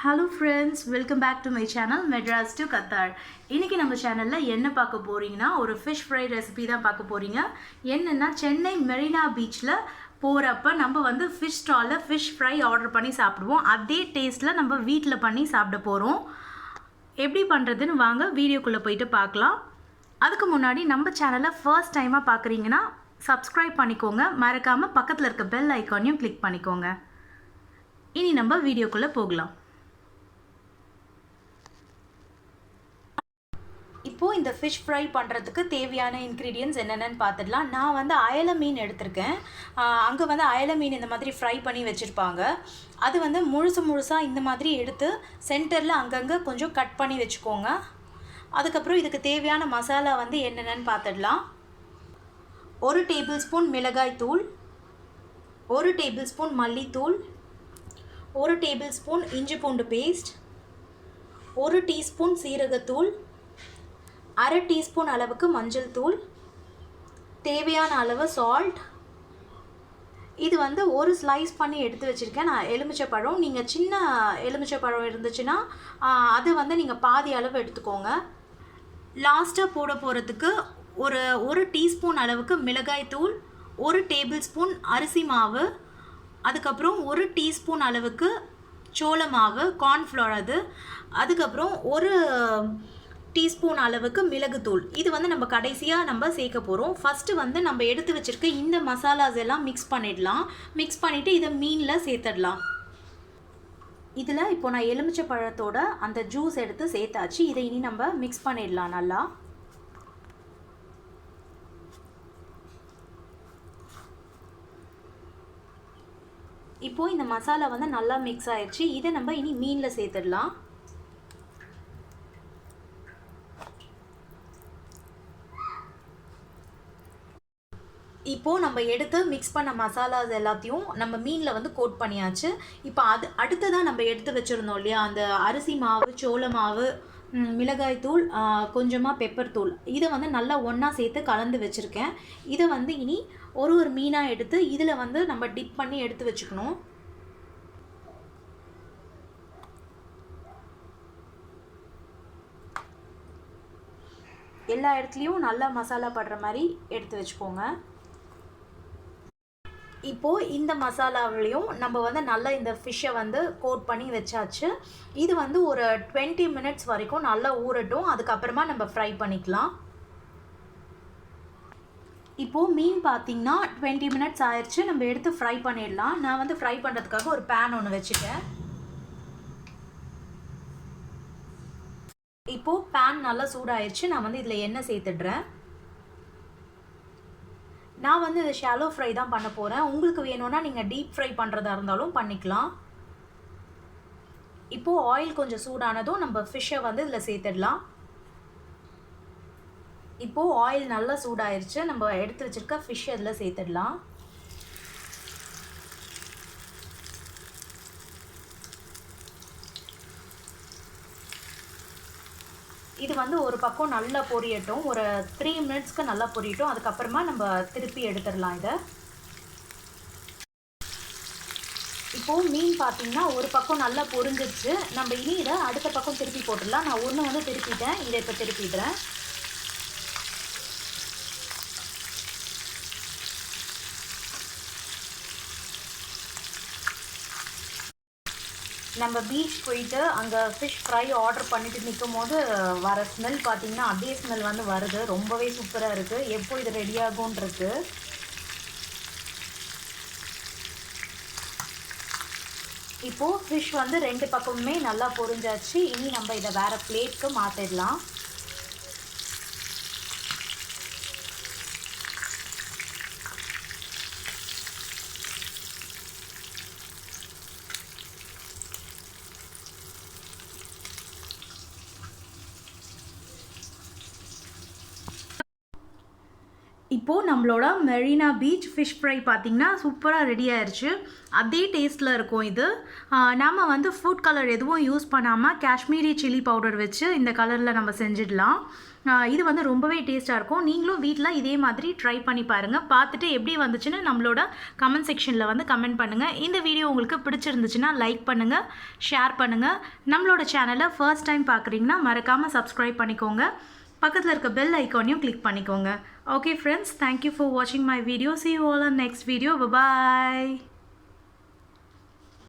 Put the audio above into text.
Hello friends, welcome back to my channel Madras to Qatar. இன்னைக்கு நம்ம சேனல்ல என்ன பார்க்க போறீங்கன்னா ஒரு fish fry recipe தான் பார்க்க போறீங்க. என்னன்னா சென்னை மெரினா பீச்ல போறப்ப நம்ம வந்து fish stallல fish fry ஆர்டர் பண்ணி சாப்பிடுவோம். அதே டேஸ்ட்ல நம்ம வீட்ல பண்ணி சாப்பிட போறோம். எப்படி பண்றதுன்னு வாங்க வீடியோக்குள்ள போய்ட்டு பார்க்கலாம். அதுக்கு முன்னாடி நம்ம சேனலை ஃபர்ஸ்ட் டைமா பார்க்குறீங்கன்னா subscribe பண்ணிக்கோங்க. மறக்காம பக்கத்துல இருக்க bell ஐகானையும் click பண்ணிக்கோங்க. இனி நம்ம வீடியோக்குள்ள போகலாம். இப்போ இந்த ஃபிஷ் ஃப்ரை பண்ணுறதுக்கு தேவையான இன்க்ரீடியன்ட்ஸ் என்னென்னு பார்த்துடலாம். நான் வந்து அயல மீன் எடுத்திருக்கேன். அங்கே வந்து அயல மீன் இந்த மாதிரி ஃப்ரை பண்ணி வச்சுருப்பாங்க. அது வந்து முழுசாக இந்த மாதிரி எடுத்து சென்டரில் அங்கங்கே கொஞ்சம் கட் பண்ணி வச்சுக்கோங்க. அதுக்கப்புறம் இதுக்கு தேவையான மசாலா வந்து என்னென்னு பார்த்துடலாம். 1 டேபிள் ஸ்பூன் மிளகாய் தூள், 1 டேபிள் ஸ்பூன் மல்லித்தூள், 1 டேபிள் ஸ்பூன் இஞ்சி பூண்டு பேஸ்ட், 1 டீஸ்பூன் சீரகத்தூள், 1/2 டீஸ்பூன் அளவுக்கு மஞ்சள் தூள், தேவையான அளவு சால்ட். இது வந்து ஒரு ஸ்லைஸ் பண்ணி எடுத்து வச்சுருக்கேன் நான் எலுமிச்சைப்பழம். நீங்கள் சின்ன எலுமிச்சைப்பழம் இருந்துச்சுன்னா அது வந்து நீங்கள் பாதி அளவு எடுத்துக்கோங்க. லாஸ்ட்டாக போட போகிறதுக்கு ஒரு டீஸ்பூன் அளவுக்கு மிளகாய் தூள், 1 டேபிள் ஸ்பூன் அரிசி மாவு, அதுக்கப்புறம் 1 டீஸ்பூன் அளவுக்கு சோள மாவு கார்ன்ஃப்ளவர், அதுக்கப்புறம் 1 டீஸ்பூன் அளவுக்கு மிளகுத்தூள். இது வந்து நம்ம கடைசியாக நம்ம சேர்க்க போகிறோம். ஃபஸ்ட்டு வந்து நம்ம எடுத்து வச்சுருக்க இந்த மசாலாஸ் எல்லாம் மிக்ஸ் பண்ணிடலாம். மிக்ஸ் பண்ணிவிட்டு இதை மீனில் சேர்த்துடலாம். இதில் இப்போ நான் எலுமிச்சை பழத்தோட அந்த ஜூஸ் எடுத்து சேர்த்தாச்சு. இதை இனி நம்ம மிக்ஸ் பண்ணிடலாம் நல்லா. இப்போது இந்த மசாலா வந்து நல்லா மிக்ஸ் ஆயிடுச்சு. இதை நம்ம இனி மீனில் சேர்த்துடலாம். இப்போது நம்ம எடுத்து மிக்ஸ் பண்ண மசாலாஸ் எல்லாத்தையும் நம்ம மீனில் வந்து கோட் பண்ணியாச்சு. இப்போ அடுத்ததான் நம்ம எடுத்து வச்சுருந்தோம் இல்லையா, அந்த அரிசி மாவு, சோள மாவு, மிளகாய் தூள், கொஞ்சமாக பெப்பர் தூள், இதை வந்து நல்லா ஒன்றா சேர்த்து கலந்து வச்சுருக்கேன். இதை வந்து இனி ஒரு மீனாக எடுத்து இதில் வந்து நம்ம டிப் பண்ணி எடுத்து வச்சுக்கணும். எல்லா இடத்துலையும் நல்லா மசாலா படுற மாதிரி எடுத்து வச்சுக்கோங்க. இப்போது இந்த மசாலாவிலையும் நம்ம வந்து நல்லா இந்த ஃபிஷ்ஷை வந்து கோட் பண்ணி வச்சாச்சு. இது வந்து ஒரு 20 மினிட்ஸ் வரைக்கும் நல்லா ஊறட்டும். அதுக்கப்புறமா நம்ம ஃப்ரை பண்ணிக்கலாம். இப்போது மீன் பார்த்திங்கன்னா 20 மினிட்ஸ் ஆயிடுச்சு. நம்ம எடுத்து ஃப்ரை பண்ணிடலாம். நான் வந்து ஃப்ரை பண்ணுறதுக்காக ஒரு பேன் ஒன்று வச்சுட்டேன். இப்போது பேன் நல்லா சூடாயிருச்சு. நான் வந்து இதில் எண்ணெய் சேர்த்துடுறேன். நான் வந்து இதை ஷாலோ ஃப்ரை தான் பண்ண போகிறேன். உங்களுக்கு வேணும்னா நீங்கள் டீப் ஃப்ரை பண்ணுறதா இருந்தாலும் பண்ணிக்கலாம். இப்போது ஆயில் கொஞ்சம் சூடானதும் நம்ம ஃபிஷ்ஷை வந்து இதில் சேர்த்துடலாம். இப்போது ஆயில் நல்லா சூடாயிருச்சு. நம்ம எடுத்து வச்சுருக்க ஃபிஷ் இதில் சேர்த்துடலாம். இது வந்து ஒரு பக்கம் நல்லா பொரியட்டும். ஒரு 3 மினிட்ஸ்க்கு நல்லா பொரியட்டும். அதுக்கப்புறமா நம்ம திருப்பி எடுத்துடலாம். இதை இப்போது மீன் பார்த்திங்கன்னா ஒரு பக்கம் நல்லா பொரிஞ்சிருச்சு. நம்ம இனி இதை அடுத்த பக்கம் திருப்பி போட்டுடலாம். நான் ஒன்று வந்து திருப்பிட்டேன். இதை இப்போ திருப்பிடுறேன். நம்ம பீச் போயிட்டு அங்கே ஃபிஷ் ஃப்ரை ஆர்டர் பண்ணிவிட்டு நிற்கும் போது வர ஸ்மெல் பார்த்திங்கன்னா அதே ஸ்மெல் வந்து வருது. ரொம்பவே சூப்பராக இருக்குது. எப்போ இது ரெடி ஆகும்ன்றது. இப்போது ஃபிஷ் வந்து 2 பக்கமுமே நல்லா பொரிஞ்சாச்சு. இனி நம்ம இதை வேறு பிளேட்க்கு மாற்றிடலாம். இப்போது நம்மளோட மெரினா பீச் ஃபிஷ் ஃப்ரை பார்த்திங்கன்னா சூப்பராக ரெடி ஆயிடுச்சு. அதே டேஸ்ட்டில் இருக்கும் இது. நாம் வந்து ஃபுட் கலர் எதுவும் யூஸ் பண்ணாமல் காஷ்மீரி சில்லி பவுடர் வச்சு இந்த கலரில் நம்ம செஞ்சிடலாம். இது வந்து ரொம்பவே டேஸ்ட்டாக இருக்கும். நீங்களும் வீட்டில் இதே மாதிரி ட்ரை பண்ணி பாருங்கள். பார்த்துட்டு எப்படி வந்துச்சுன்னு நம்மளோட கமெண்ட் செக்ஷனில் வந்து கமெண்ட் பண்ணுங்கள். இந்த வீடியோ உங்களுக்கு பிடிச்சிருந்துச்சுன்னா லைக் பண்ணுங்கள், ஷேர் பண்ணுங்கள். நம்மளோட சேனலை ஃபர்ஸ்ட் டைம் பார்க்குறீங்கன்னா மறக்காமல் சப்ஸ்கிரைப் பண்ணிக்கோங்க. பக்கத்தில் இருக்க பெல் ஐக்கானையும் கிளிக் பண்ணிக்கோங்க. Okay friends, thank you for watching my video. See you all in next video. Bye bye.